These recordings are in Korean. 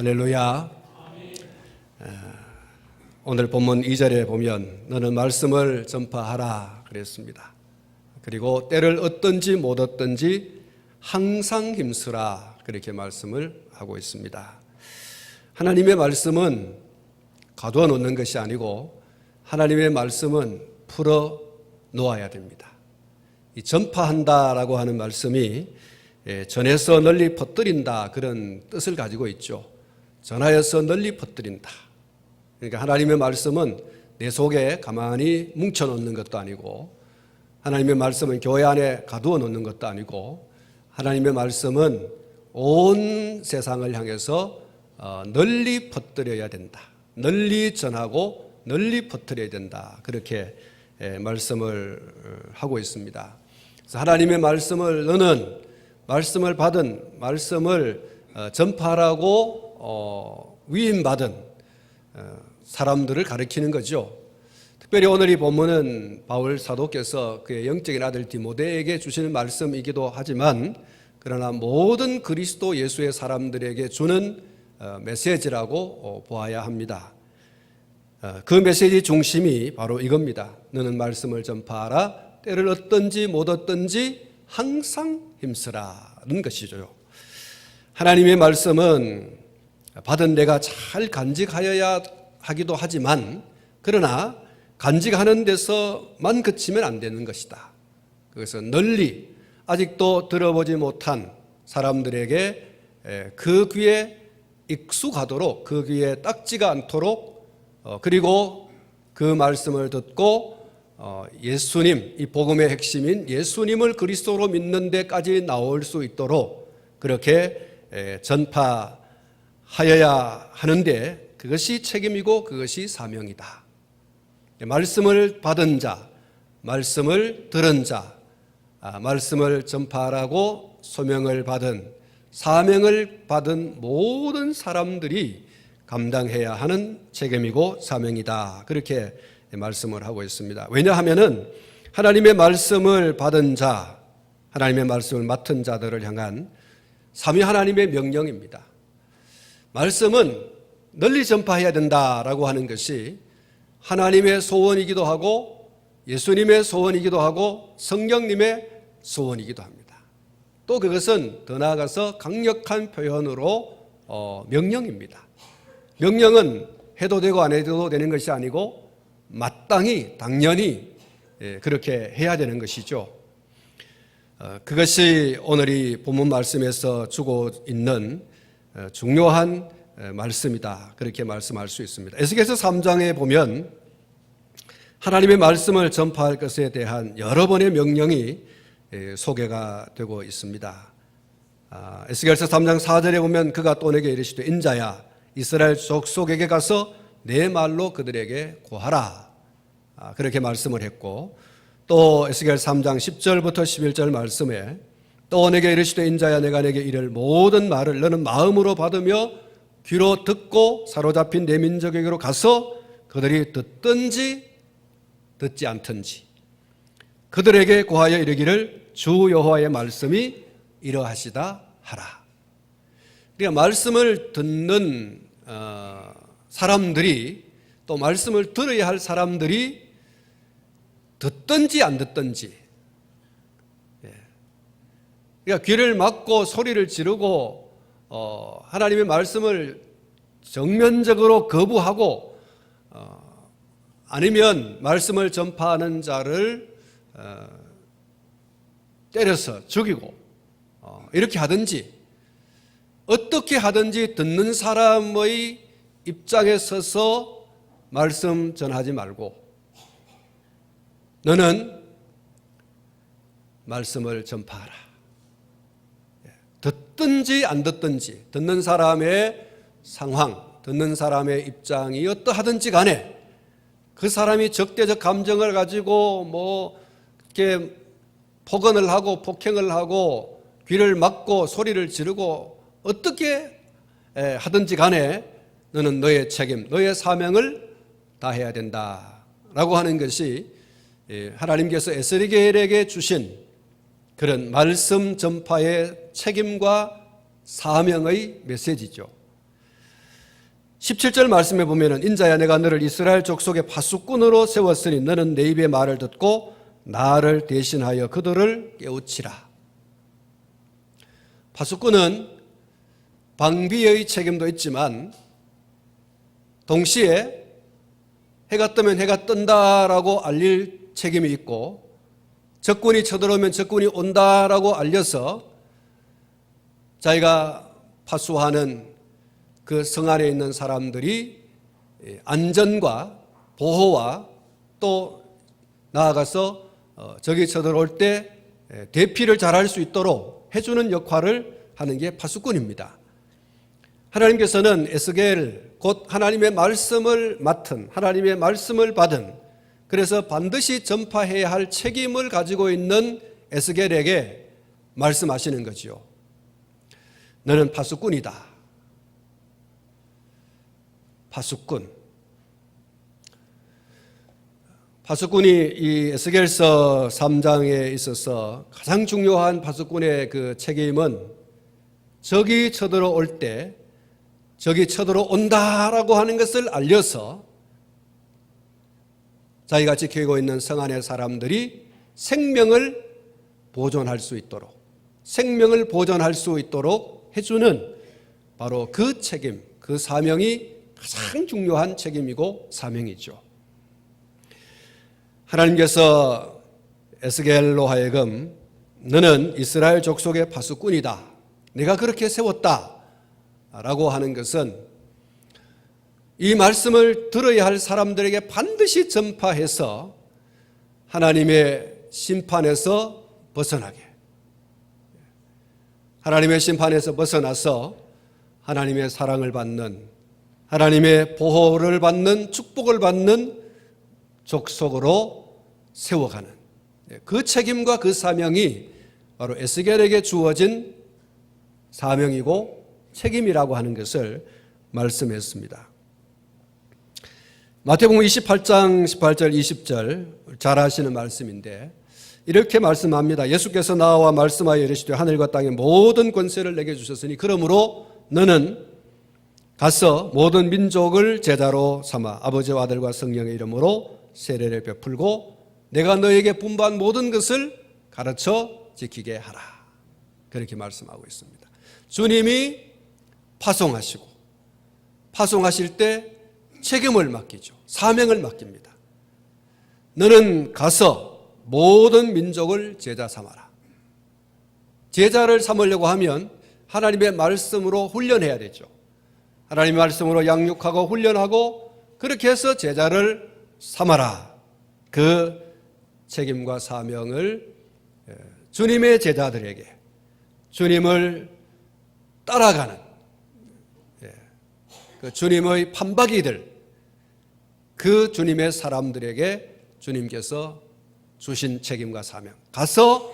할렐루야. 오늘 본문 2절에 보면 너는 말씀을 전파하라 그랬습니다. 그리고 때를 얻든지 못 얻든지 항상 힘쓰라 그렇게 말씀을 하고 있습니다. 하나님의 말씀은 가두어 놓는 것이 아니고 하나님의 말씀은 풀어 놓아야 됩니다. 이 전파한다라고 하는 말씀이 전해서 널리 퍼뜨린다 그런 뜻을 가지고 있죠. 전하여서 널리 퍼뜨린다. 그러니까 하나님의 말씀은 내 속에 가만히 뭉쳐놓는 것도 아니고, 하나님의 말씀은 교회 안에 가두어 놓는 것도 아니고, 하나님의 말씀은 온 세상을 향해서 널리 퍼뜨려야 된다. 널리 전하고 널리 퍼뜨려야 된다. 그렇게 말씀을 하고 있습니다. 그래서 하나님의 말씀을 너는 말씀을 받은, 말씀을 전파하라고 위임받은 사람들을 가리키는 거죠. 특별히 오늘 이 본문은 바울 사도께서 그의 영적인 아들 디모데에게 주시는 말씀이기도 하지만, 그러나 모든 그리스도 예수의 사람들에게 주는 메시지라고 보아야 합니다. 그 메시지 중심이 바로 이겁니다. 너는 말씀을 전파하라. 때를 얻든지 못 얻든지 항상 힘쓰라는 것이죠. 하나님의 말씀은 받은 내가 잘 간직하여야 하기도 하지만, 그러나 간직하는 데서만 그치면 안 되는 것이다. 그래서 널리 아직도 들어보지 못한 사람들에게 그 귀에 익숙하도록, 그 귀에 딱지가 않도록, 그리고 그 말씀을 듣고 예수님, 이 복음의 핵심인 예수님을 그리스도로 믿는 데까지 나올 수 있도록 그렇게 전파하여야 하는데, 그것이 책임이고 그것이 사명이다. 말씀을 받은 자, 말씀을 들은 자, 말씀을 전파하라고 소명을 받은, 사명을 받은 모든 사람들이 감당해야 하는 책임이고 사명이다. 그렇게 말씀을 하고 있습니다. 왜냐하면은 하나님의 말씀을 받은 자, 하나님의 말씀을 맡은 자들을 향한 삼위 하나님의 명령입니다. 말씀은 널리 전파해야 된다라고 하는 것이 하나님의 소원이기도 하고 예수님의 소원이기도 하고 성령님의 소원이기도 합니다. 또 그것은 더 나아가서 강력한 표현으로 명령입니다. 명령은 해도 되고 안 해도 되는 것이 아니고 마땅히 당연히 그렇게 해야 되는 것이죠. 그것이 오늘 이 본문 말씀에서 주고 있는 중요한 말씀이다. 그렇게 말씀할 수 있습니다. 에스겔서 3장에 보면 하나님의 말씀을 전파할 것에 대한 여러 번의 명령이 소개가 되고 있습니다. 에스겔서 3장 4절에 보면 그가 또 내게 이르시되 인자야 이스라엘 족속에게 가서 내 말로 그들에게 고하라. 그렇게 말씀을 했고, 또 에스겔 3장 10절부터 11절 말씀에 또 내게 이르시되 인자야 내가 내게 이를 모든 말을 너는 마음으로 받으며 귀로 듣고 사로잡힌 내 민족에게로 가서 그들이 듣든지 듣지 않든지 그들에게 고하여 이르기를 주 여호와의 말씀이 이러하시다 하라. 그러니까 말씀을 듣는 사람들이, 또 말씀을 들어야 할 사람들이 듣든지 안 듣든지, 그러니까 귀를 막고 소리를 지르고 하나님의 말씀을 정면적으로 거부하고 아니면 말씀을 전파하는 자를 때려서 죽이고 이렇게 하든지, 어떻게 하든지 듣는 사람의 입장에 서서 말씀 전하지 말고 너는 말씀을 전파하라. 듣든지 안 듣든지, 듣는 사람의 상황, 듣는 사람의 입장이 어떠하든지 간에 그 사람이 적대적 감정을 가지고 뭐 이렇게 폭언을 하고 폭행을 하고 귀를 막고 소리를 지르고 어떻게 하든지 간에 너는 너의 책임, 너의 사명을 다해야 된다라고 하는 것이 하나님께서 에스겔에게 주신 그런 말씀 전파의 책임과 사명의 메시지죠. 17절 말씀에 보면은 인자야 내가 너를 이스라엘 족속의 파수꾼으로 세웠으니 너는 내 입의 말을 듣고 나를 대신하여 그들을 깨우치라. 파수꾼은 방비의 책임도 있지만 동시에 해가 뜨면 해가 뜬다라고 알릴 책임이 있고 적군이 쳐들어오면 적군이 온다라고 알려서 자기가 파수하는 그 성 안에 있는 사람들이 안전과 보호와 또 나아가서 적이 쳐들어올 때 대피를 잘할 수 있도록 해주는 역할을 하는 게 파수꾼입니다. 하나님께서는 에스겔 곧 하나님의 말씀을 맡은 하나님의 말씀을 받은 그래서 반드시 전파해야 할 책임을 가지고 있는 에스겔에게 말씀하시는 거지요. 너는 파수꾼이다. 파수꾼이 이 에스겔서 3장에 있어서 가장 중요한 파수꾼의 그 책임은 적이 쳐들어올 때 적이 쳐들어온다라고 하는 것을 알려서 자기가 지키고 있는 성 안의 사람들이 생명을 보존할 수 있도록 해주는 바로 그 책임, 그 사명이 가장 중요한 책임이고 사명이죠. 하나님께서 에스겔로 하여금 너는 이스라엘 족속의 파수꾼이다. 내가 그렇게 세웠다. 라고 하는 것은 이 말씀을 들어야 할 사람들에게 반드시 전파해서 하나님의 심판에서 벗어나게, 하나님의 심판에서 벗어나서 하나님의 사랑을 받는, 하나님의 보호를 받는, 축복을 받는 족속으로 세워가는 그 책임과 그 사명이 바로 에스겔에게 주어진 사명이고 책임이라고 하는 것을 말씀했습니다. 마태복음 28장 18절 20절 잘 아시는 말씀인데 이렇게 말씀합니다. 예수께서 나와 말씀하여 이르시되 하늘과 땅의 모든 권세를 내게 주셨으니 그러므로 너는 가서 모든 민족을 제자로 삼아 아버지와 아들과 성령의 이름으로 세례를 베풀고 내가 너에게 분부한 모든 것을 가르쳐 지키게 하라. 그렇게 말씀하고 있습니다. 주님이 파송하실 때 책임을 맡기죠. 사명을 맡깁니다. 너는 가서 모든 민족을 제자 삼아라. 제자를 삼으려고 하면 하나님의 말씀으로 훈련해야 되죠. 하나님의 말씀으로 양육하고 훈련하고 그렇게 해서 제자를 삼아라. 그 책임과 사명을 주님의 제자들에게 주님을 따라가는 그 주님의 판박이들 그 주님의 사람들에게 주님께서 주신 책임과 사명 가서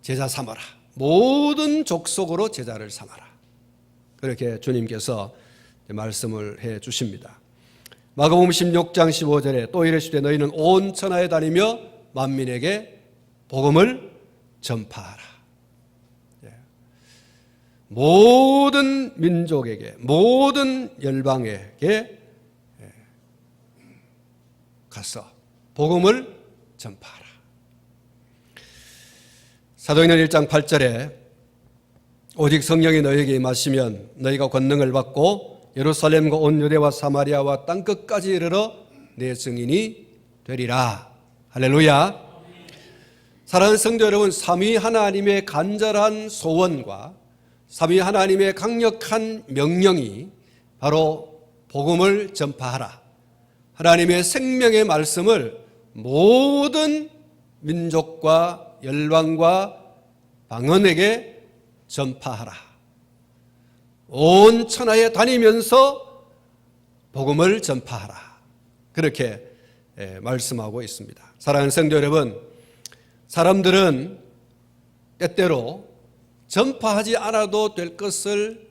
제자 삼아라. 모든 족속으로 제자를 삼아라. 그렇게 주님께서 말씀을 해 주십니다. 마가복음 16장 15절에 또 이르시되 너희는 온 천하에 다니며 만민에게 복음을 전파하라. 모든 민족에게 모든 열방에게 가서 복음을 전파하라. 사도행전 1장 8절에 오직 성령이 너희에게 임하시면 너희가 권능을 받고 예루살렘과 온 유대와 사마리아와 땅끝까지 이르러 내 증인이 되리라. 할렐루야. 사랑하는 성도 여러분, 삼위 하나님의 간절한 소원과 삼위 하나님의 강력한 명령이 바로 복음을 전파하라. 하나님의 생명의 말씀을 모든 민족과 열방과 방언에게 전파하라. 온 천하에 다니면서 복음을 전파하라. 그렇게 말씀하고 있습니다. 사랑하는 성도 여러분, 사람들은 때때로 전파하지 않아도 될 것을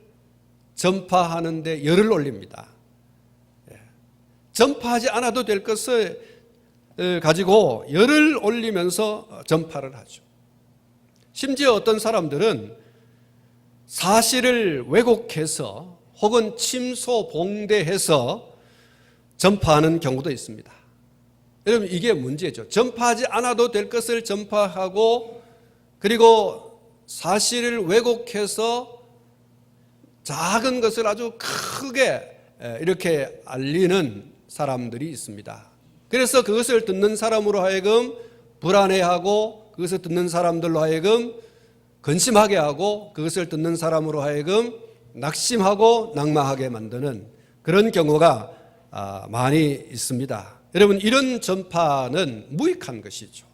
전파하는 데 열을 올립니다. 전파하지 않아도 될 것을 가지고 열을 올리면서 전파를 하죠. 심지어 어떤 사람들은 사실을 왜곡해서 혹은 침소봉대해서 전파하는 경우도 있습니다. 여러분, 이게 문제죠. 전파하지 않아도 될 것을 전파하고, 그리고 사실을 왜곡해서 작은 것을 아주 크게 이렇게 알리는 사람들이 있습니다. 그래서 그것을 듣는 사람으로 하여금 불안해하고, 그것을 듣는 사람들로 하여금 근심하게 하고, 그것을 듣는 사람으로 하여금 낙심하고 낙망하게 만드는 그런 경우가 많이 있습니다. 여러분, 이런 전파는 무익한 것이죠.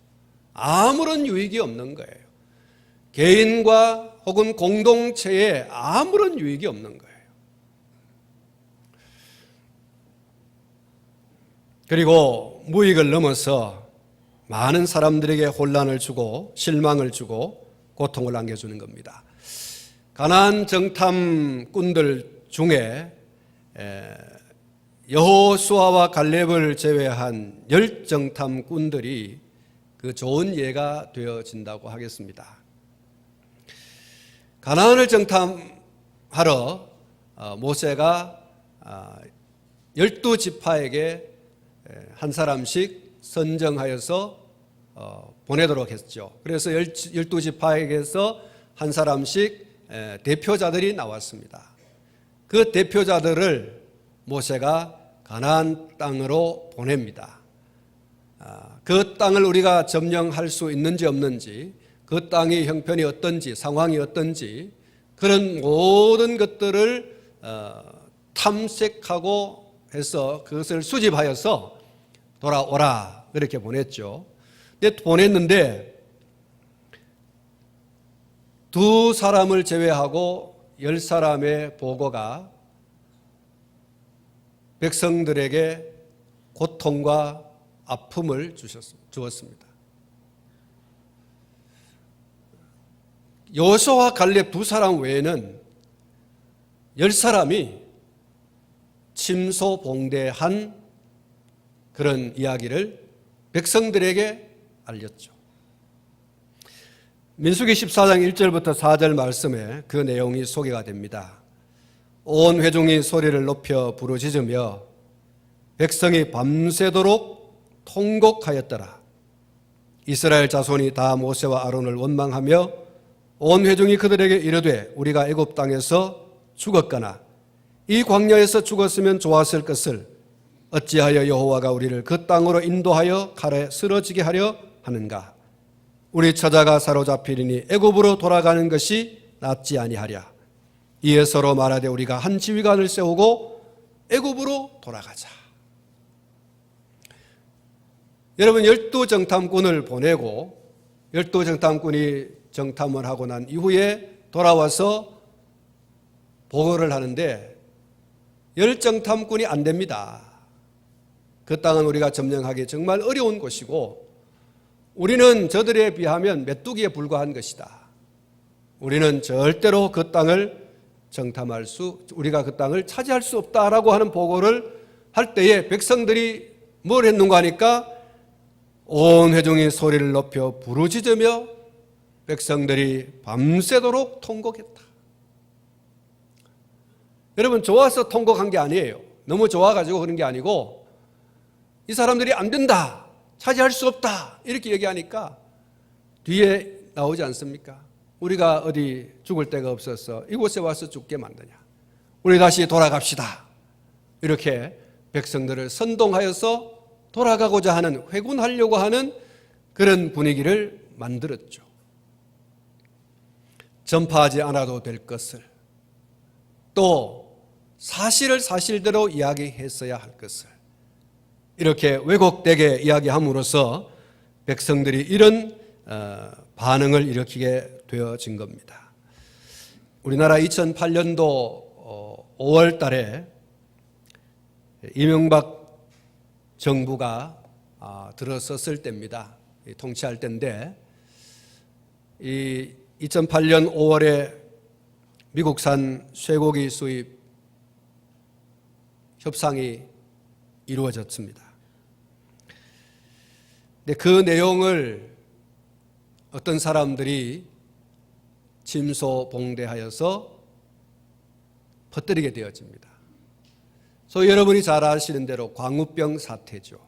아무런 유익이 없는 거예요. 개인과 혹은 공동체에 아무런 유익이 없는 거예요. 그리고 무익을 넘어서 많은 사람들에게 혼란을 주고 실망을 주고 고통을 안겨주는 겁니다. 가나안 정탐꾼들 중에 여호수아와 갈렙을 제외한 10정탐꾼들이 그 좋은 예가 되어진다고 하겠습니다. 가나안을 정탐하러 모세가 12지파에게 한 사람씩 선정하여서 보내도록 했죠. 그래서 12지파에게서 한 사람씩 대표자들이 나왔습니다. 그 대표자들을 모세가 가나안 땅으로 보냅니다. 그 땅을 우리가 점령할 수 있는지 없는지, 그 땅의 형편이 어떤지, 상황이 어떤지, 그런 모든 것들을 탐색하고 해서 그것을 수집하여서 돌아오라, 그렇게 보냈죠. 근데 보냈는데 2사람을 제외하고 10사람의 보고가 백성들에게 고통과 아픔을 주었습니다. 여호수아와 갈렙 2사람 외에는 10사람이 침소봉대한 그런 이야기를 백성들에게 알렸죠. 민수기 14장 1절부터 4절 말씀에 그 내용이 소개가 됩니다. 온 회중이 소리를 높여 부르짖으며 백성이 밤새도록 통곡하였더라. 이스라엘 자손이 다 모세와 아론을 원망하며 온 회중이 그들에게 이르되 우리가 애굽 땅에서 죽었거나 이 광야에서 죽었으면 좋았을 것을 어찌하여 여호와가 우리를 그 땅으로 인도하여 칼에 쓰러지게 하려 하는가? 우리 처자가 사로잡히리니 애굽으로 돌아가는 것이 낫지 아니하랴. 이에 서로 말하되 우리가 한 지휘관을 세우고 애굽으로 돌아가자. 여러분, 12정탐꾼을 보내고 12정탐꾼이 정탐을 하고 난 이후에 돌아와서 보고를 하는데 10정탐꾼이 안 됩니다. 그 땅은 우리가 점령하기 정말 어려운 곳이고 우리는 저들에 비하면 메뚜기에 불과한 것이다. 우리는 절대로 그 땅을 우리가 그 땅을 차지할 수 없다라고 하는 보고를 할 때에 백성들이 뭘 했는가 하니까 온 회중이 소리를 높여 부르짖으며 백성들이 밤새도록 통곡했다. 여러분, 좋아서 통곡한 게 아니에요. 너무 좋아가지고 그런 게 아니고 이 사람들이 안 된다, 차지할 수 없다 이렇게 얘기하니까 뒤에 나오지 않습니까? 우리가 어디 죽을 데가 없어서 이곳에 와서 죽게 만드냐, 우리 다시 돌아갑시다, 이렇게 백성들을 선동하여서 돌아가고자 하는, 회군하려고 하는 그런 분위기를 만들었죠. 전파하지 않아도 될 것을, 또 사실을 사실대로 이야기했어야 할 것을 이렇게 왜곡되게 이야기함으로써 백성들이 이런 반응을 일으키게 되어진 겁니다. 우리나라 2008년도 5월 달에 이명박 정부가 들어섰을 때입니다. 통치할 때인데, 이 2008년 5월에 미국산 쇠고기 수입 협상이 이루어졌습니다. 근데 그 내용을 어떤 사람들이 침소봉대하여서 퍼뜨리게 되어집니다. 소위 여러분이 잘 아시는 대로 광우병 사태죠.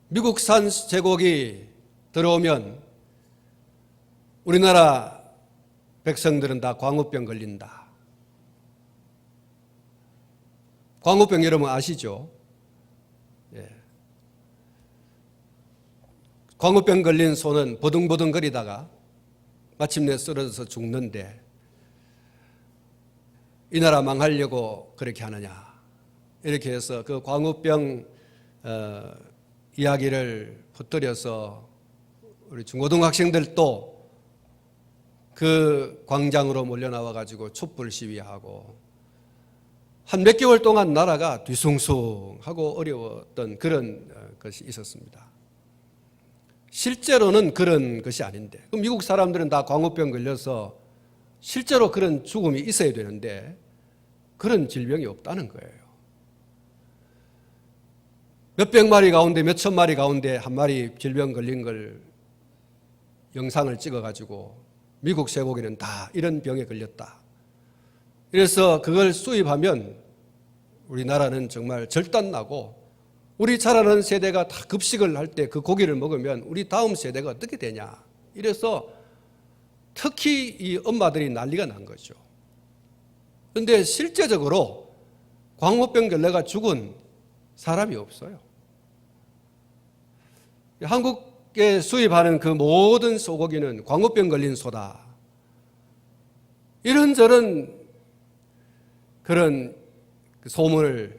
미국산 제국이 들어오면 우리나라 백성들은 다 광우병 걸린다. 광우병 여러분 아시죠? 예. 광우병 걸린 소는 버둥버둥 거리다가 마침내 쓰러져서 죽는데 이 나라 망하려고 그렇게 하느냐. 이렇게 해서 그 광우병 이야기를 퍼뜨려서 우리 중고등학생들도 그 광장으로 몰려나와 가지고 촛불 시위하고 한 몇 개월 동안 나라가 뒤숭숭하고 어려웠던 그런 것이 있었습니다. 실제로는 그런 것이 아닌데, 그럼 미국 사람들은 다 광우병 걸려서 실제로 그런 죽음이 있어야 되는데 그런 질병이 없다는 거예요. 몇백 마리 가운데 몇천 마리 가운데 한 마리 질병 걸린 걸 영상을 찍어가지고 미국 쇠고기는 다 이런 병에 걸렸다. 그래서 그걸 수입하면 우리나라는 정말 절단나고 우리 자라는 세대가 다 급식을 할 때 그 고기를 먹으면 우리 다음 세대가 어떻게 되냐. 이래서 특히 이 엄마들이 난리가 난 거죠. 그런데 실제적으로 광우병 걸려가 죽은 사람이 없어요. 한국에 수입하는 그 모든 소고기는 광우병 걸린 소다. 이런저런 그런 소문을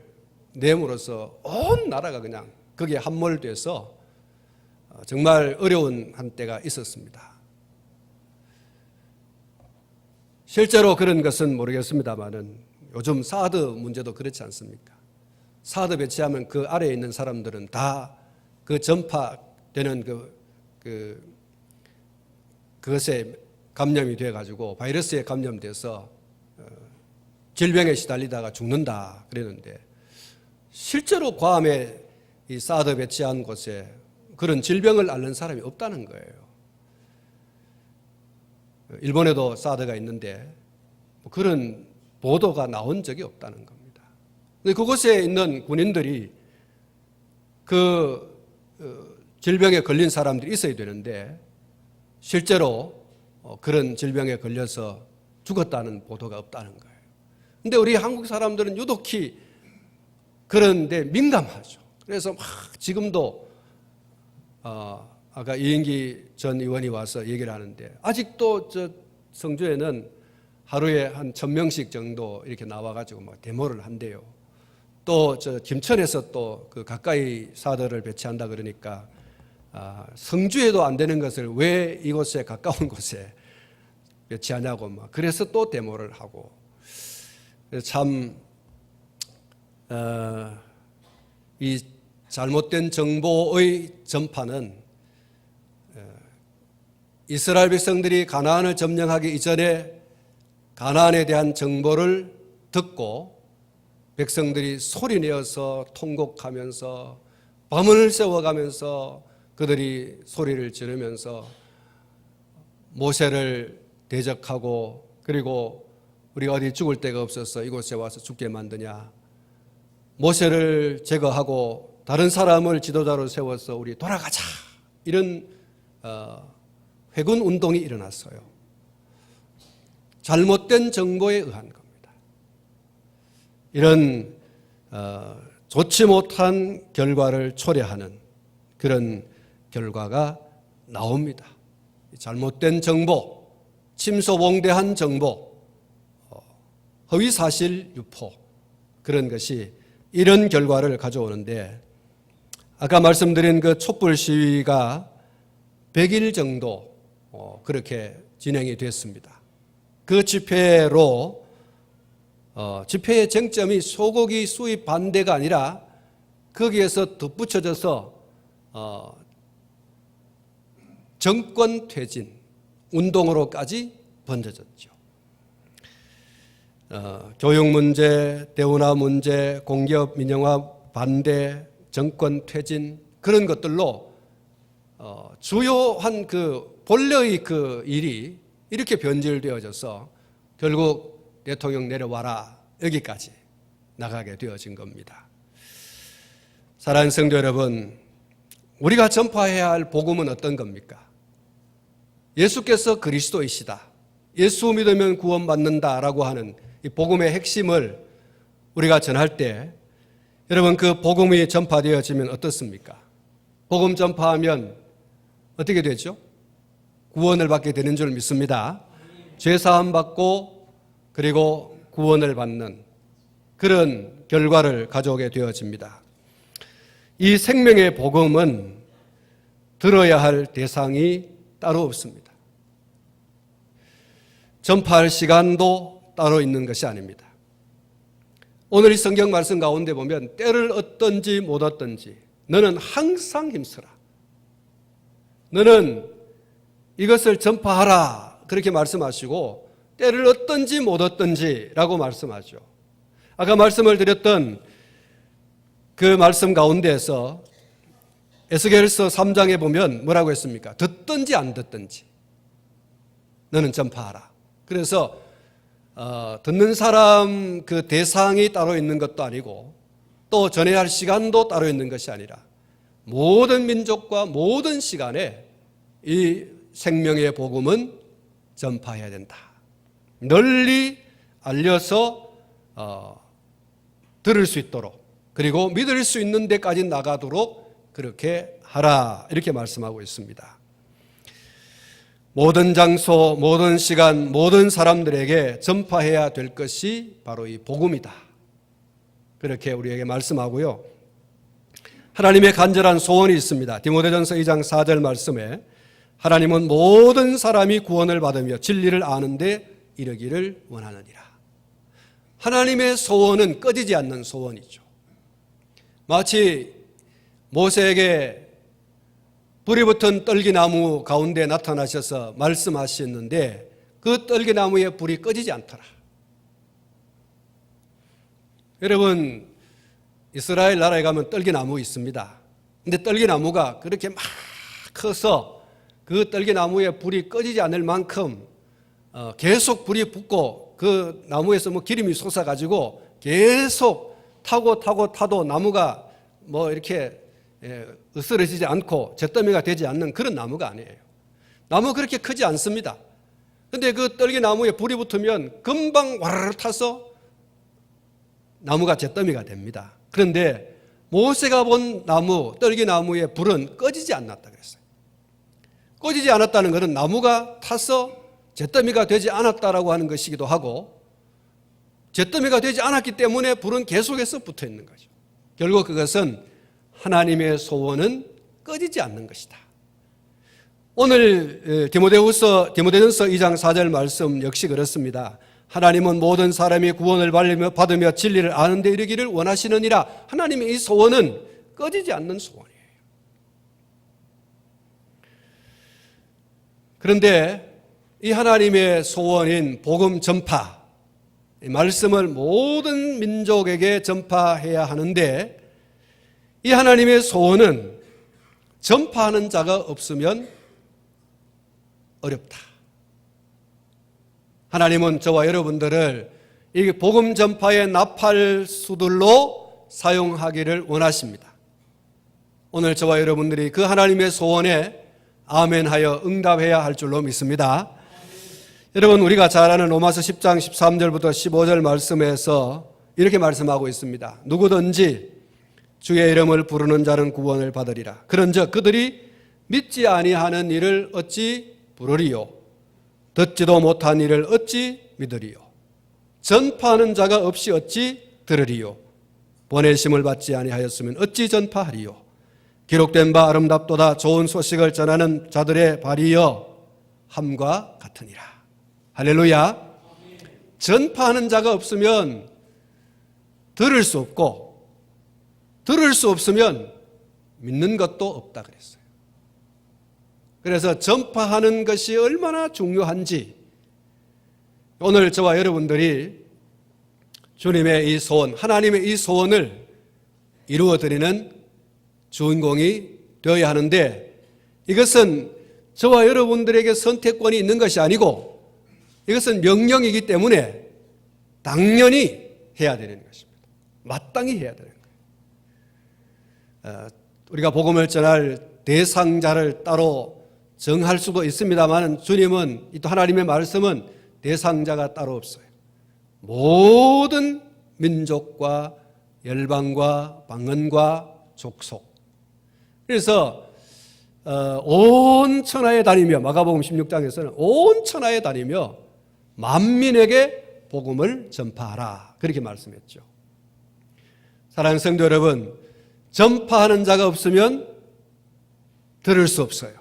내므로써 온 나라가 그냥 거기에 함몰돼서 정말 어려운 한때가 있었습니다. 실제로 그런 것은 모르겠습니다만은 요즘 사드 문제도 그렇지 않습니까? 사드 배치하면 그 아래에 있는 사람들은 다 그 전파되는 그것에 감염이 돼가지고 바이러스에 감염돼서 질병에 시달리다가 죽는다 그랬는데 실제로 괌에 이 사드 배치한 곳에 그런 질병을 앓는 사람이 없다는 거예요. 일본에도 사드가 있는데 그런 보도가 나온 적이 없다는 겁니다. 근데 그곳에 있는 군인들이 그 질병에 걸린 사람들이 있어야 되는데 실제로 그런 질병에 걸려서 죽었다는 보도가 없다는 거예요. 근데 우리 한국 사람들은 유독히 그런데 민감하죠. 그래서 막 지금도 아까 이인기 전 의원이 와서 얘기를 하는데 아직도 저 성주에는 하루에 한 1,000명씩 정도 이렇게 나와가지고 막 데모를 한대요. 또 저 김천에서 또 그 가까이 사드를 배치한다 그러니까 성주에도 안 되는 것을 왜 이곳에 가까운 곳에 배치하냐고 막 그래서 또 데모를 하고 참 이 잘못된 정보의 전파는 이스라엘 백성들이 가나안을 점령하기 이전에 가나안에 대한 정보를 듣고 백성들이 소리내어서 통곡하면서 밤을 새워가면서 그들이 소리를 지르면서 모세를 대적하고 그리고 우리가 어디 죽을 데가 없어서 이곳에 와서 죽게 만드냐. 모세를 제거하고 다른 사람을 지도자로 세워서 우리 돌아가자. 이런 회군 운동이 일어났어요. 잘못된 정보에 의한 겁니다. 이런 좋지 못한 결과를 초래하는 그런 결과가 나옵니다. 잘못된 정보, 침소봉대한 정보, 허위사실 유포 그런 것이 이런 결과를 가져오는데 아까 말씀드린 그 촛불 시위가 100일 정도 그렇게 진행이 됐습니다. 그 집회로 집회의 쟁점이 소고기 수입 반대가 아니라 거기에서 덧붙여져서 정권 퇴진 운동으로까지 번져졌죠. 교육 문제, 대우나 문제, 공기업 민영화 반대, 정권 퇴진 그런 것들로 주요한 그 본래의 그 일이 이렇게 변질되어져서 결국 대통령 내려와라 여기까지 나가게 되어진 겁니다. 사랑하는 성도 여러분, 우리가 전파해야 할 복음은 어떤 겁니까? 예수께서 그리스도이시다, 예수 믿으면 구원받는다라고 하는 이 복음의 핵심을 우리가 전할 때 여러분, 그 복음이 전파되어지면 어떻습니까? 복음 전파하면 어떻게 되죠? 구원을 받게 되는 줄 믿습니다. 죄사함 받고 그리고 구원을 받는 그런 결과를 가져오게 되어집니다. 이 생명의 복음은 들어야 할 대상이 따로 없습니다. 전파할 시간도 따로 있는 것이 아닙니다. 오늘 이 성경 말씀 가운데 보면 때를 얻든지 못 얻든지 너는 항상 힘쓰라, 너는 이것을 전파하라, 그렇게 말씀하시고 때를 얻든지 못 얻든지 라고 말씀하죠. 아까 말씀을 드렸던 그 말씀 가운데에서 에스겔서 3장에 보면 뭐라고 했습니까? 듣든지 안 듣든지 너는 전파하라. 그래서 듣는 사람 그 대상이 따로 있는 것도 아니고 또 전해야 할 시간도 따로 있는 것이 아니라 모든 민족과 모든 시간에 이 생명의 복음은 전파해야 된다. 널리 알려서 들을 수 있도록, 그리고 믿을 수 있는 데까지 나가도록 그렇게 하라, 이렇게 말씀하고 있습니다. 모든 장소, 모든 시간, 모든 사람들에게 전파해야 될 것이 바로 이 복음이다, 그렇게 우리에게 말씀하고요. 하나님의 간절한 소원이 있습니다. 디모데전서 2장 4절 말씀에 하나님은 모든 사람이 구원을 받으며 진리를 아는 데 이르기를 원하느니라. 하나님의 소원은 꺼지지 않는 소원이죠. 마치 모세에게 불이 붙은 떨기나무 가운데 나타나셔서 말씀하셨는데 그 떨기나무에 불이 꺼지지 않더라. 여러분, 이스라엘 나라에 가면 떨기나무 있습니다. 근데 떨기나무가 그렇게 막 커서 그 떨기나무에 불이 꺼지지 않을 만큼 계속 불이 붙고 그 나무에서 뭐 기름이 솟아가지고 계속 타도 나무가 뭐 이렇게 으스러지지 않고 잿더미가 되지 않는 그런 나무가 아니에요. 나무 그렇게 크지 않습니다. 근데 그 떨기나무에 불이 붙으면 금방 와르르 타서 나무가 잿더미가 됩니다. 그런데 모세가 본 나무, 떨기나무의 불은 꺼지지 않았다 그랬어요. 꺼지지 않았다는 것은 나무가 타서 잿더미가 되지 않았다라고 하는 것이기도 하고, 잿더미가 되지 않았기 때문에 불은 계속해서 붙어 있는 거죠. 결국 그것은 하나님의 소원은 꺼지지 않는 것이다. 오늘 디모데전서 2장 4절 말씀 역시 그렇습니다. 하나님은 모든 사람이 구원을 받으며 진리를 아는 데 이르기를 원하시느니라. 하나님의 이 소원은 꺼지지 않는 소원이에요. 그런데 이 하나님의 소원인 복음 전파, 이 말씀을 모든 민족에게 전파해야 하는데 이 하나님의 소원은 전파하는 자가 없으면 어렵다. 하나님은 저와 여러분들을 이 복음 전파의 나팔수들로 사용하기를 원하십니다. 오늘 저와 여러분들이 그 하나님의 소원에 아멘하여 응답해야 할 줄로 믿습니다. 여러분, 우리가 잘 아는 로마서 10장 13절부터 15절 말씀에서 이렇게 말씀하고 있습니다. 누구든지 주의 이름을 부르는 자는 구원을 받으리라. 그런즉 그들이 믿지 아니하는 일을 어찌 부르리요? 듣지도 못한 일을 어찌 믿으리요? 전파하는 자가 없이 어찌 들으리요? 보내심을 받지 아니하였으면 어찌 전파하리요? 기록된 바 아름답도다 좋은 소식을 전하는 자들의 발이여 함과 같으니라. 할렐루야. 전파하는 자가 없으면 들을 수 없고, 들을 수 없으면 믿는 것도 없다 그랬어요. 그래서 전파하는 것이 얼마나 중요한지 오늘 저와 여러분들이 주님의 이 소원, 하나님의 이 소원을 이루어드리는 주인공이 되어야 하는데, 이것은 저와 여러분들에게 선택권이 있는 것이 아니고 이것은 명령이기 때문에 당연히 해야 되는 것입니다. 마땅히 해야 되는 거예요. 우리가 복음을 전할 대상자를 따로 정할 수도 있습니다만 주님은 또 하나님의 말씀은 대상자가 따로 없어요. 모든 민족과 열방과 방언과 족속. 그래서 온 천하에 다니며 마가복음 16장에서는 온 천하에 다니며 만민에게 복음을 전파하라 그렇게 말씀했죠. 사랑하는 성도 여러분, 전파하는 자가 없으면 들을 수 없어요.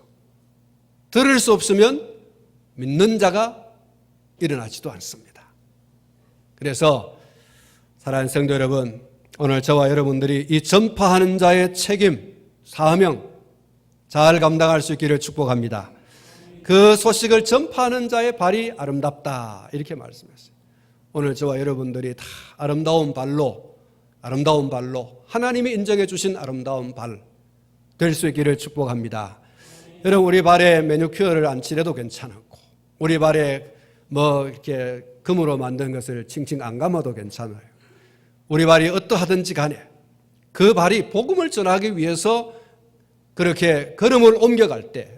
들을 수 없으면 믿는 자가 일어나지도 않습니다. 그래서 사랑하는 성도 여러분, 오늘 저와 여러분들이 이 전파하는 자의 책임, 사명 잘 감당할 수 있기를 축복합니다. 그 소식을 전파하는 자의 발이 아름답다 이렇게 말씀했어요. 오늘 저와 여러분들이 다 아름다운 발로 하나님이 인정해 주신 아름다운 발 될 수 있기를 축복합니다. 여러분, 우리 발에 매니큐어를 안 칠해도 괜찮고 우리 발에 이렇게 금으로 만든 것을 칭칭 안 감아도 괜찮아요. 우리 발이 어떠하든지 간에 그 발이 복음을 전하기 위해서 그렇게 걸음을 옮겨갈 때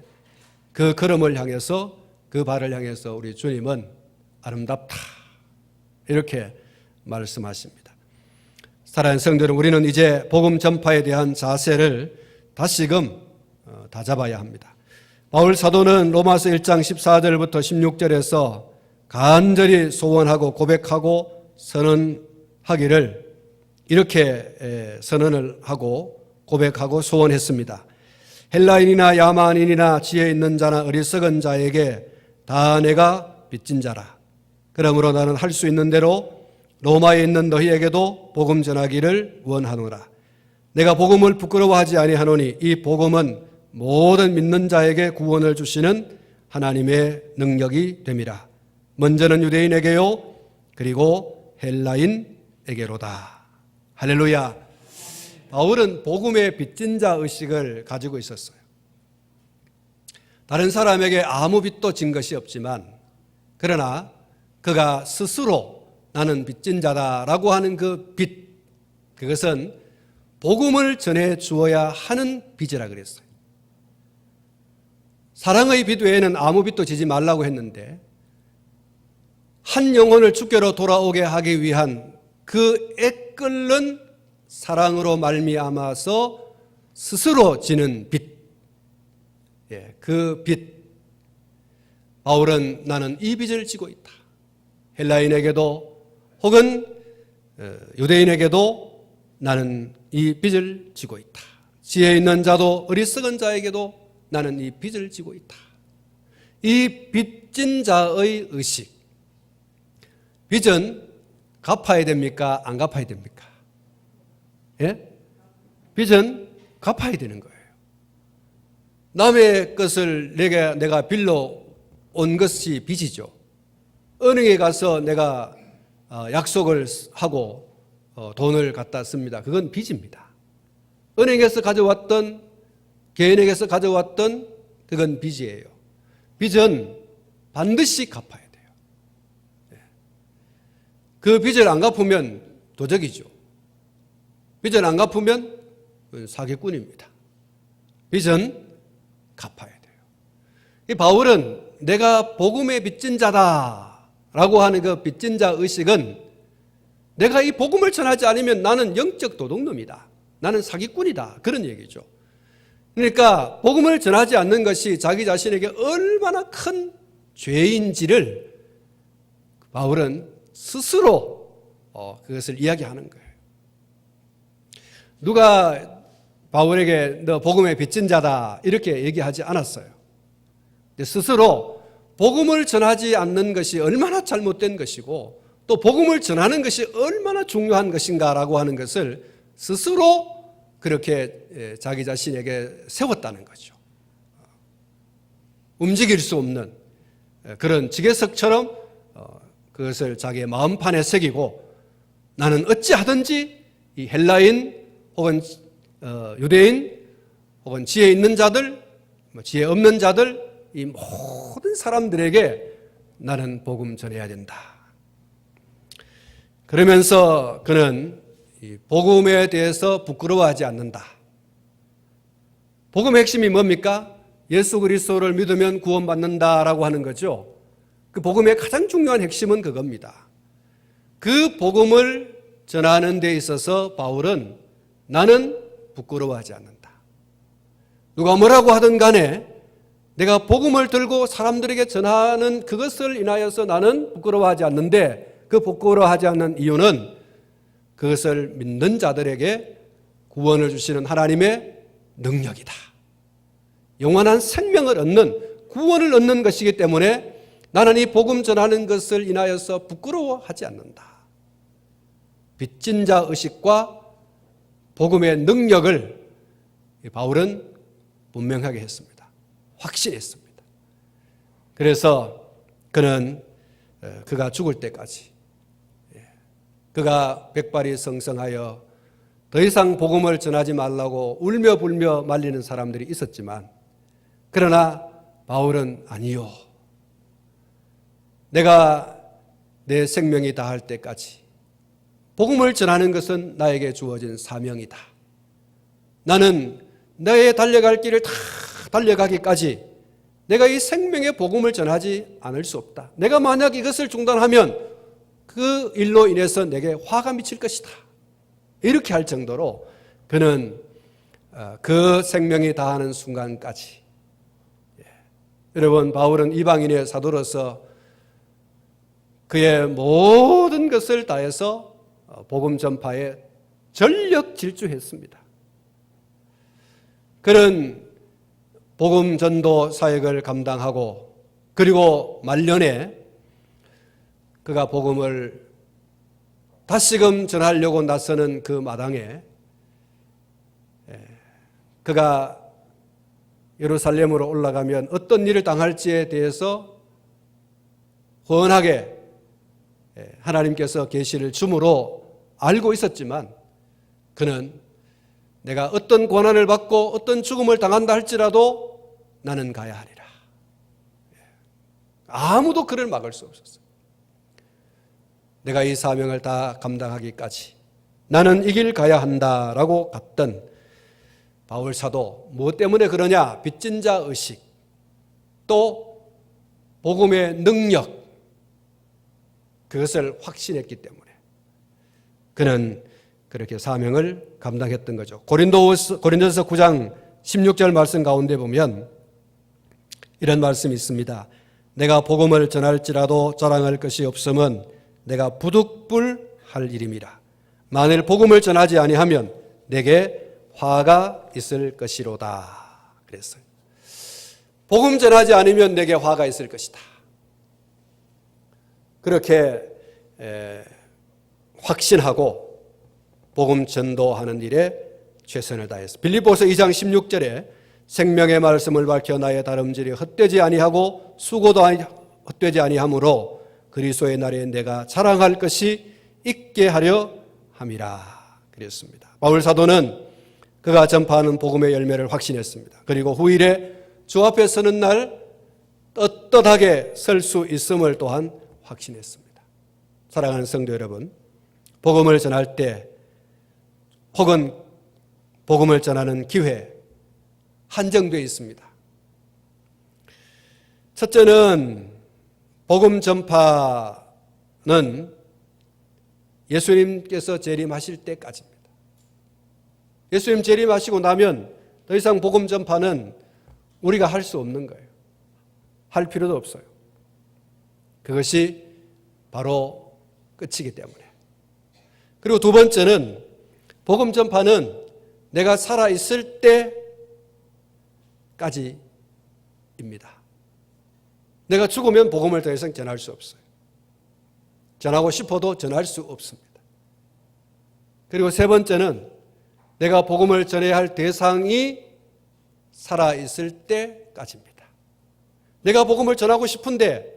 그 걸음을 향해서 그 발을 향해서 우리 주님은 아름답다 이렇게 말씀하십니다. 사랑하는 성도 여러분, 우리는 이제 복음 전파에 대한 자세를 다시금 다잡아야 합니다. 바울 사도는 로마서 1장 14절부터 16절에서 간절히 소원하고 고백하고 선언하기를 이렇게 선언을 하고 고백하고 소원했습니다. 헬라인이나 야만인이나 지혜 있는 자나 어리석은 자에게 다 내가 빚진 자라. 그러므로 나는 할 수 있는 대로 로마에 있는 너희에게도 복음 전하기를 원하노라. 내가 복음을 부끄러워하지 아니하노니 이 복음은 모든 믿는 자에게 구원을 주시는 하나님의 능력이 됨이라. 먼저는 유대인에게요 그리고 헬라인에게로다. 할렐루야. 바울은 복음의 빚진 자 의식을 가지고 있었어요. 다른 사람에게 아무 빚도 진 것이 없지만 그러나 그가 스스로 나는 빚진 자다라고 하는 그 빚, 그것은 복음을 전해 주어야 하는 빚이라 그랬어요. 사랑의 빚 외에는 아무 빚도 지지 말라고 했는데 한 영혼을 주께로 돌아오게 하기 위한 그 애끓는 사랑으로 말미암아서 스스로 지는 빚, 그 빚. 바울은 나는 이 빚을 지고 있다. 헬라인에게도 혹은 유대인에게도 나는 이 빚을 지고 있다. 지혜 있는 자도 어리석은 자에게도 나는 이 빚을 지고 있다. 이 빚진 자의 의식. 빚은 갚아야 됩니까? 안 갚아야 됩니까? 예? 빚은 갚아야 되는 거예요. 남의 것을 내가 빌려 온 것이 빚이죠. 은행에 가서 내가 약속을 하고 돈을 갖다 씁니다. 그건 빚입니다. 은행에서 가져왔던 개인에게서 가져왔던 그건 빚이에요. 빚은 반드시 갚아야 돼요. 그 빚을 안 갚으면 도적이죠. 빚을 안 갚으면 사기꾼입니다. 빚은 갚아야 돼요. 이 바울은 내가 복음의 빚진 자다라고 하는 그 빚진 자 의식은 내가 이 복음을 전하지 않으면 나는 영적 도둑놈이다. 나는 사기꾼이다. 그런 얘기죠. 그러니까 복음을 전하지 않는 것이 자기 자신에게 얼마나 큰 죄인지를 바울은 스스로 그것을 이야기하는 거예요. 누가 바울에게 너 복음의 빚진 자다 이렇게 얘기하지 않았어요. 스스로 복음을 전하지 않는 것이 얼마나 잘못된 것이고 또 복음을 전하는 것이 얼마나 중요한 것인가라고 하는 것을 스스로 그렇게 자기 자신에게 세웠다는 거죠. 움직일 수 없는 그런 지게석처럼 그것을 자기의 마음판에 새기고 나는 어찌하든지 이 헬라인 혹은 유대인 혹은 지혜 있는 자들, 지혜 없는 자들 이 모든 사람들에게 나는 복음 전해야 된다. 그러면서 그는 이 복음에 대해서 부끄러워하지 않는다. 복음의 핵심이 뭡니까? 예수 그리스도를 믿으면 구원받는다라고 하는 거죠. 그 복음의 가장 중요한 핵심은 그겁니다. 그 복음을 전하는 데 있어서 바울은 나는 부끄러워하지 않는다. 누가 뭐라고 하든 간에 내가 복음을 들고 사람들에게 전하는 그것을 인하여서 나는 부끄러워하지 않는데, 그 부끄러워하지 않는 이유는 그것을 믿는 자들에게 구원을 주시는 하나님의 능력이다. 영원한 생명을 얻는, 구원을 얻는 것이기 때문에 나는 이 복음 전하는 것을 인하여서 부끄러워하지 않는다. 빚진 자 의식과 복음의 능력을 바울은 분명하게 했습니다. 확신했습니다. 그래서 그는 그가 죽을 때까지, 그가 백발이 성성하여 더 이상 복음을 전하지 말라고 울며 불며 말리는 사람들이 있었지만, 그러나 바울은 아니요, 내가 내 생명이 다할 때까지 복음을 전하는 것은 나에게 주어진 사명이다. 나는 나의 달려갈 길을 다 달려가기까지 내가 이 생명의 복음을 전하지 않을 수 없다. 내가 만약 이것을 중단하면 그 일로 인해서 내게 화가 미칠 것이다. 이렇게 할 정도로 그는 그 생명이 다하는 순간까지, 여러분, 바울은 이방인의 사도로서 그의 모든 것을 다해서 복음 전파에 전력 질주했습니다. 그는 복음 전도 사역을 감당하고, 그리고 말년에 그가 복음을 다시금 전하려고 나서는 그 마당에 그가 예루살렘으로 올라가면 어떤 일을 당할지에 대해서 훤하게 하나님께서 계시를 줌으로 알고 있었지만, 그는 내가 어떤 고난을 받고 어떤 죽음을 당한다 할지라도 나는 가야 하리라. 아무도 그를 막을 수 없었어요. 내가 이 사명을 다 감당하기까지 나는 이 길 가야 한다라고 갔던 바울 사도, 무엇 때문에 그러냐? 빚진 자 의식, 또 복음의 능력, 그것을 확신했기 때문에 그는 그렇게 사명을 감당했던 거죠. 고린도서 9장 16절 말씀 가운데 보면 이런 말씀이 있습니다. 내가 복음을 전할지라도 자랑할 것이 없음은 내가 부득불할 일임이라. 만일 복음을 전하지 아니하면 내게 화가 있을 것이로다. 그랬어요. 복음 전하지 않으면 내게 화가 있을 것이다. 그렇게 확신하고 복음 전도하는 일에 최선을 다했습니다. 빌립보서 2장 16절에 생명의 말씀을 밝혀 나의 다름질이 헛되지 아니하고 수고도 헛되지 아니하므로 그리스도의 날에 내가 자랑할 것이 있게 하려 함이라 그랬습니다. 바울 사도는 그가 전파하는 복음의 열매를 확신했습니다. 그리고 후일에 주 앞에 서는 날 떳떳하게 설 수 있음을 또한 확신했습니다. 사랑하는 성도 여러분, 복음을 전할 때 혹은 복음을 전하는 기회 한정되어 있습니다. 첫째는 복음 전파는 예수님께서 재림하실 때까지입니다. 예수님 재림하시고 나면 더 이상 복음 전파는 우리가 할 수 없는 거예요. 할 필요도 없어요. 그것이 바로 끝이기 때문에. 그리고 두 번째는 복음 전파는 내가 살아있을 때까지입니다. 내가 죽으면 복음을 더 이상 전할 수 없어요. 전하고 싶어도 전할 수 없습니다. 그리고 세 번째는 내가 복음을 전해야 할 대상이 살아있을 때까지입니다. 내가 복음을 전하고 싶은데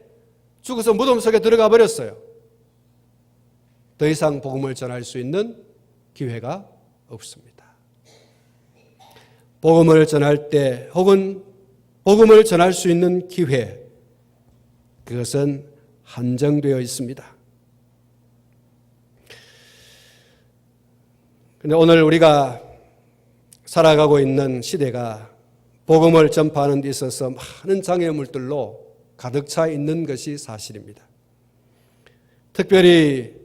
죽어서 무덤 속에 들어가 버렸어요. 더 이상 복음을 전할 수 있는 기회가 없습니다. 복음을 전할 때 혹은 복음을 전할 수 있는 기회, 그것은 한정되어 있습니다. 근데 오늘 우리가 살아가고 있는 시대가 복음을 전파하는 데 있어서 많은 장애물들로 가득 차 있는 것이 사실입니다. 특별히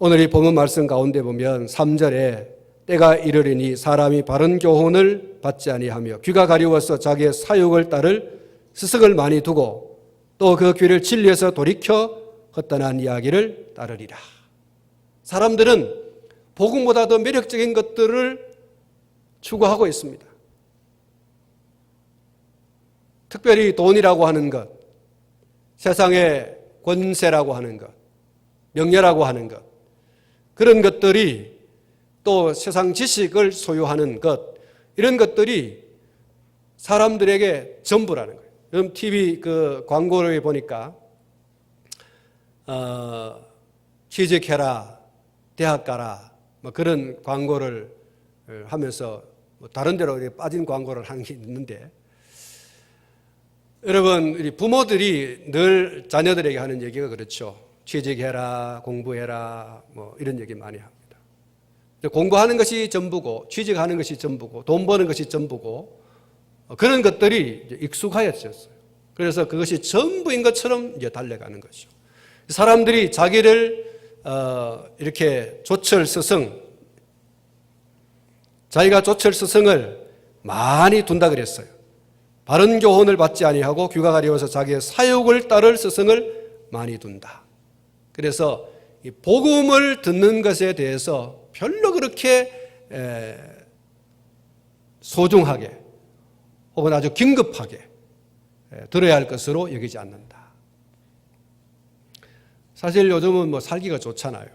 오늘 이 본문 말씀 가운데 보면 3절에 때가 이르리니 사람이 바른 교훈을 받지 아니하며 귀가 가려워서 자기의 사욕을 따를 스승을 많이 두고 또 그 귀를 진리에서 돌이켜 헛단한 이야기를 따르리라. 사람들은 복음보다 더 매력적인 것들을 추구하고 있습니다. 특별히 돈이라고 하는 것, 세상의 권세라고 하는 것, 명예라고 하는 것, 그런 것들이 또 세상 지식을 소유하는 것, 이런 것들이 사람들에게 전부라는 거예요. 여러분 TV 그 광고를 보니까 취직해라, 대학 가라, 뭐 그런 광고를 하면서 다른 데로 빠진 광고를 하는 게 있는데, 여러분 우리 부모들이 늘 자녀들에게 하는 얘기가 그렇죠. 취직해라, 공부해라, 뭐 이런 얘기 많이 합니다. 공부하는 것이 전부고 취직하는 것이 전부고 돈 버는 것이 전부고 그런 것들이 익숙하였어요. 그래서 그것이 전부인 것처럼 이제 달려가는 것이죠. 사람들이 자기를 이렇게 조철 스승, 자기가 조철 스승을 많이 둔다 그랬어요. 바른 교훈을 받지 아니하고 귀가 가려워서 자기의 사욕을 따를 스승을 많이 둔다. 그래서 이 복음을 듣는 것에 대해서 별로 그렇게 소중하게 혹은 아주 긴급하게 들어야 할 것으로 여기지 않는다. 사실 요즘은 뭐 살기가 좋잖아요.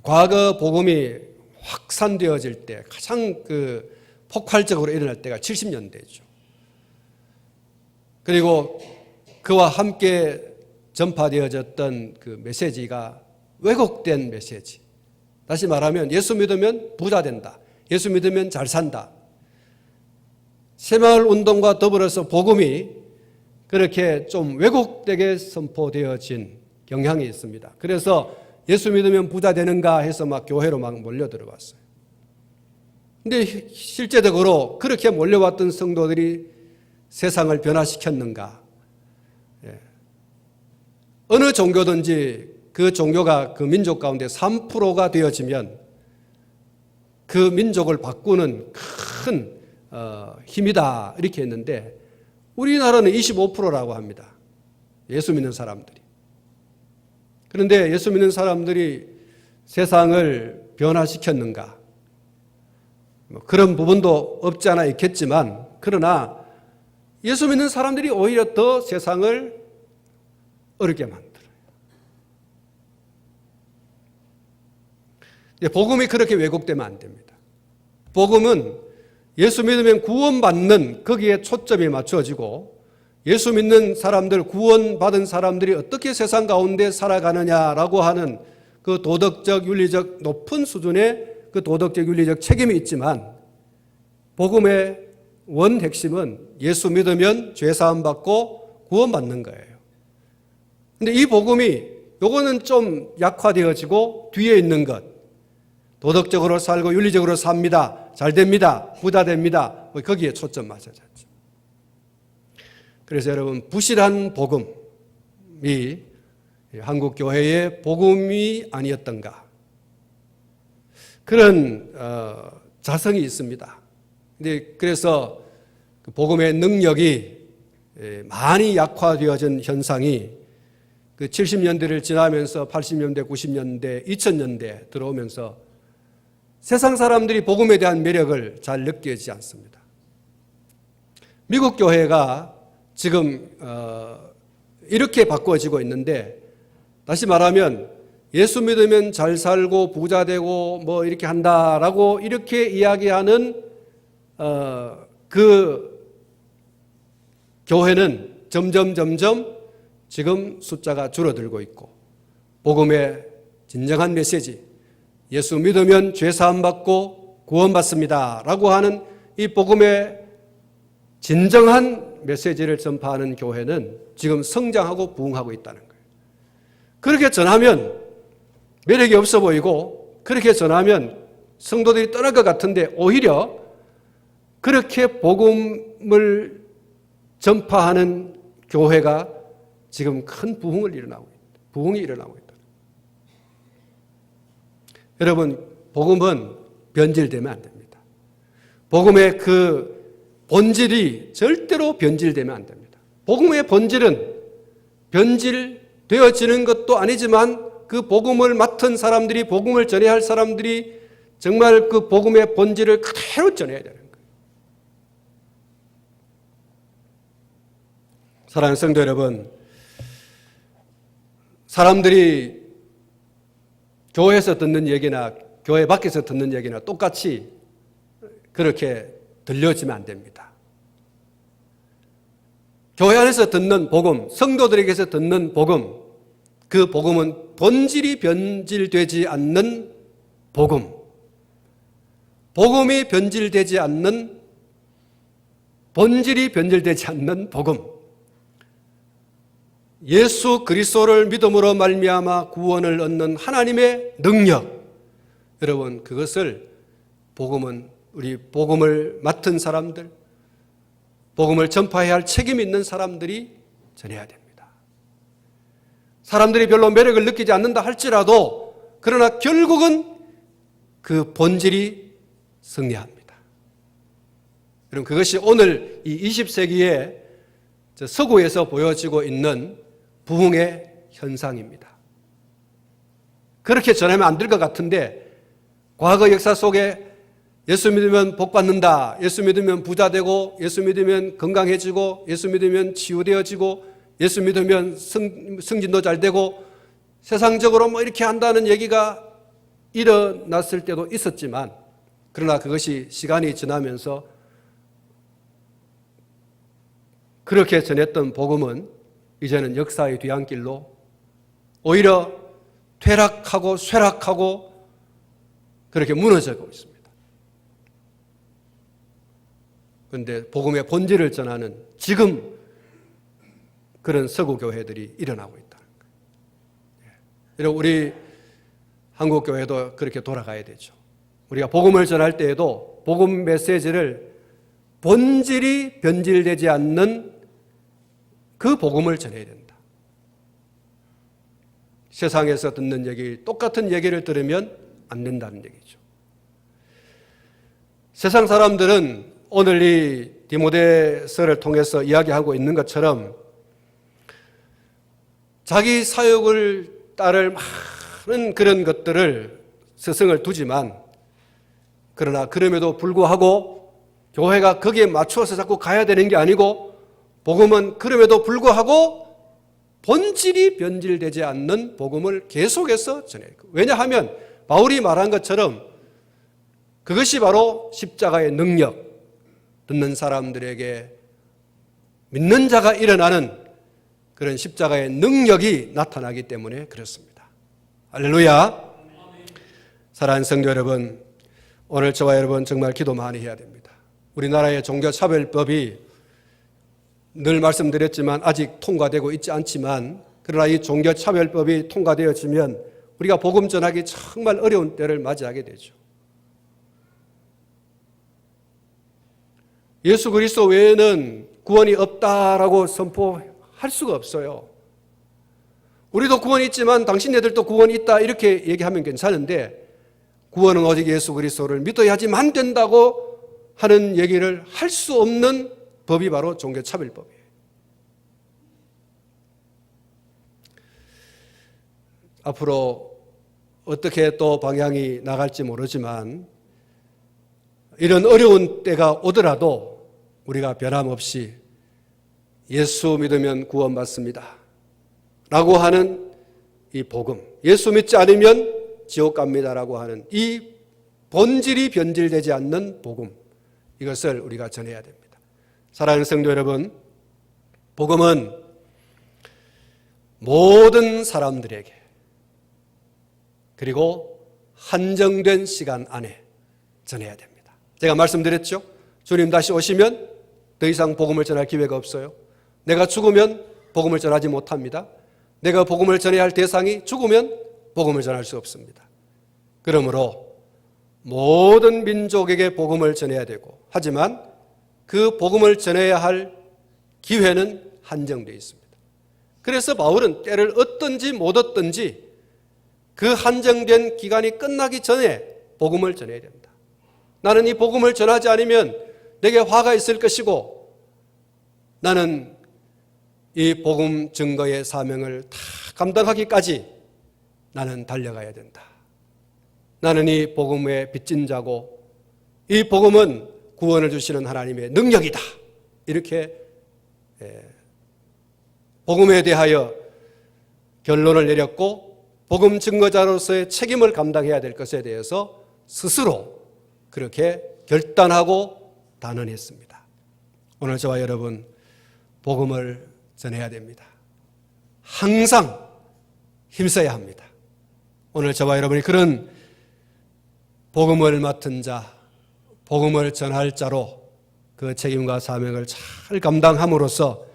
과거 복음이 확산되어질 때 가장 그 폭발적으로 일어날 때가 70년대죠. 그리고 그와 함께 전파되어졌던 그 메시지가 왜곡된 메시지. 다시 말하면 예수 믿으면 부자 된다. 예수 믿으면 잘 산다. 새마을 운동과 더불어서 복음이 그렇게 좀 왜곡되게 선포되어진 경향이 있습니다. 그래서 예수 믿으면 부자 되는가 해서 막 교회로 막 몰려들어왔어요. 근데 실제적으로 그렇게 몰려왔던 성도들이 세상을 변화시켰는가? 어느 종교든지 그 종교가 그 민족 가운데 3%가 되어지면 그 민족을 바꾸는 큰 힘이다 이렇게 했는데 우리나라는 25%라고 합니다. 예수 믿는 사람들이. 그런데 예수 믿는 사람들이 세상을 변화시켰는가? 그런 부분도 없지 않아 있겠지만 그러나 예수 믿는 사람들이 오히려 더 세상을 어렵게 만들어요. 복음이 그렇게 왜곡되면 안 됩니다. 복음은 예수 믿으면 구원받는 거기에 초점이 맞춰지고 예수 믿는 사람들, 구원받은 사람들이 어떻게 세상 가운데 살아가느냐라고 하는 그 도덕적, 윤리적 높은 수준의 그 도덕적, 윤리적 책임이 있지만 복음의 원 핵심은 예수 믿으면 죄사함 받고 구원받는 거예요. 근데 이 복음이 요거는 좀 약화되어지고 뒤에 있는 것, 도덕적으로 살고 윤리적으로 삽니다. 잘 됩니다. 부자 됩니다. 거기에 초점 맞춰졌죠. 그래서 여러분 부실한 복음이 한국 교회의 복음이 아니었던가 그런 자성이 있습니다. 근데 그래서 그 복음의 능력이 많이 약화되어진 현상이 그 70년대를 지나면서 80년대, 90년대, 2000년대 들어오면서 세상 사람들이 복음에 대한 매력을 잘 느끼지 않습니다. 미국 교회가 지금 이렇게 바꿔지고 있는데 다시 말하면 예수 믿으면 잘 살고 부자 되고 뭐 이렇게 한다라고 이렇게 이야기하는 그 교회는 점점 지금 숫자가 줄어들고 있고 복음의 진정한 메시지 예수 믿으면 죄사함 받고 구원받습니다 라고 하는 이 복음의 진정한 메시지를 전파하는 교회는 지금 성장하고 부흥하고 있다는 거예요. 그렇게 전하면 매력이 없어 보이고 그렇게 전하면 성도들이 떠날 것 같은데 오히려 그렇게 복음을 전파하는 교회가 지금 큰 부흥이 일어나고 있다. 여러분, 복음은 변질되면 안 됩니다. 복음의 그 본질이 절대로 변질되면 안 됩니다. 복음의 본질은 변질되어지는 것도 아니지만 그 복음을 맡은 사람들이, 복음을 전해야 할 사람들이 정말 그 복음의 본질을 그대로 전해야 되는 거예요. 사랑하는 성도 여러분, 사람들이 교회에서 듣는 얘기나 교회 밖에서 듣는 얘기나 똑같이 그렇게 들려지면 안 됩니다. 교회 안에서 듣는 복음, 성도들에게서 듣는 복음, 그 복음은 본질이 변질되지 않는 복음, 복음이 변질되지 않는, 본질이 변질되지 않는 복음, 예수 그리스도를 믿음으로 말미암아 구원을 얻는 하나님의 능력, 여러분, 그것을 복음은 우리 복음을 맡은 사람들, 복음을 전파해야 할 책임 있는 사람들이 전해야 됩니다. 사람들이 별로 매력을 느끼지 않는다 할지라도 그러나 결국은 그 본질이 승리합니다. 여러분, 그것이 오늘 이 20세기에 서구에서 보여지고 있는 부흥의 현상입니다. 그렇게 전하면 안 될 것 같은데 과거 역사 속에 예수 믿으면 복 받는다, 예수 믿으면 부자 되고, 예수 믿으면 건강해지고, 예수 믿으면 치유되어지고, 예수 믿으면 승진도 잘 되고, 세상적으로 뭐 이렇게 한다는 얘기가 일어났을 때도 있었지만, 그러나 그것이 시간이 지나면서 그렇게 전했던 복음은 이제는 역사의 뒤안길로 오히려 퇴락하고 쇠락하고 그렇게 무너져가고 있습니다. 그런데 복음의 본질을 전하는 지금 그런 서구 교회들이 일어나고 있다는 거예요. 여러분, 우리 한국 교회도 그렇게 돌아가야 되죠. 우리가 복음을 전할 때에도 복음 메시지를 본질이 변질되지 않는 그 복음을 전해야 된다. 세상에서 듣는 얘기, 똑같은 얘기를 들으면 안 된다는 얘기죠. 세상 사람들은 오늘 이 디모데서를 통해서 이야기하고 있는 것처럼 자기 사역을 따를 많은 그런 것들을 스승을 두지만, 그러나 그럼에도 불구하고 교회가 거기에 맞추어서 자꾸 가야 되는 게 아니고, 복음은 그럼에도 불구하고 본질이 변질되지 않는 복음을 계속해서 전해요. 왜냐하면 바울이 말한 것처럼 그것이 바로 십자가의 능력, 듣는 사람들에게 믿는 자가 일어나는 그런 십자가의 능력이 나타나기 때문에 그렇습니다. 할렐루야. 사랑하는 성도 여러분, 오늘 저와 여러분 정말 기도 많이 해야 됩니다. 우리나라의 종교차별법이 늘 말씀드렸지만 아직 통과되고 있지 않지만, 그러나 이 종교차별법이 통과되어지면 우리가 복음 전하기 정말 어려운 때를 맞이하게 되죠. 예수 그리스도 외에는 구원이 없다라고 선포할 수가 없어요. 우리도 구원이 있지만 당신네들도 구원이 있다 이렇게 얘기하면 괜찮은데, 구원은 오직 예수 그리스도를 믿어야지만 된다고 하는 얘기를 할 수 없는 법이 바로 종교차별법이에요. 앞으로 어떻게 또 방향이 나갈지 모르지만 이런 어려운 때가 오더라도 우리가 변함없이 예수 믿으면 구원받습니다 라고 하는 이 복음, 예수 믿지 않으면 지옥 갑니다라고 하는 이 본질이 변질되지 않는 복음, 이것을 우리가 전해야 됩니다. 사랑하는 성도 여러분, 복음은 모든 사람들에게 그리고 한정된 시간 안에 전해야 됩니다. 제가 말씀드렸죠? 주님 다시 오시면 더 이상 복음을 전할 기회가 없어요. 내가 죽으면 복음을 전하지 못합니다. 내가 복음을 전해야 할 대상이 죽으면 복음을 전할 수 없습니다. 그러므로 모든 민족에게 복음을 전해야 되고, 하지만 그 복음을 전해야 할 기회는 한정되어 있습니다. 그래서 바울은 때를 얻든지 못 얻든지 그 한정된 기간이 끝나기 전에 복음을 전해야 됩니다. 나는 이 복음을 전하지 않으면 내게 화가 있을 것이고, 나는 이 복음 증거의 사명을 다 감당하기까지 나는 달려가야 된다. 나는 이 복음의 빚진 자고, 이 복음은 구원을 주시는 하나님의 능력이다. 이렇게 복음에 대하여 결론을 내렸고, 복음 증거자로서의 책임을 감당해야 될 것에 대해서 스스로 그렇게 결단하고 단언했습니다. 오늘 저와 여러분 복음을 전해야 됩니다. 항상 힘써야 합니다. 오늘 저와 여러분이 그런 복음을 맡은 자, 복음을 전할 자로 그 책임과 사명을 잘 감당함으로써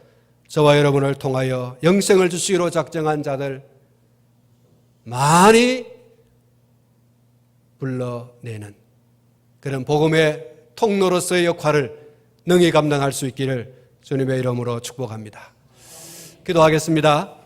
저와 여러분을 통하여 영생을 주시기로 작정한 자들 많이 불러내는 그런 복음의 통로로서의 역할을 능히 감당할 수 있기를 주님의 이름으로 축복합니다. 기도하겠습니다.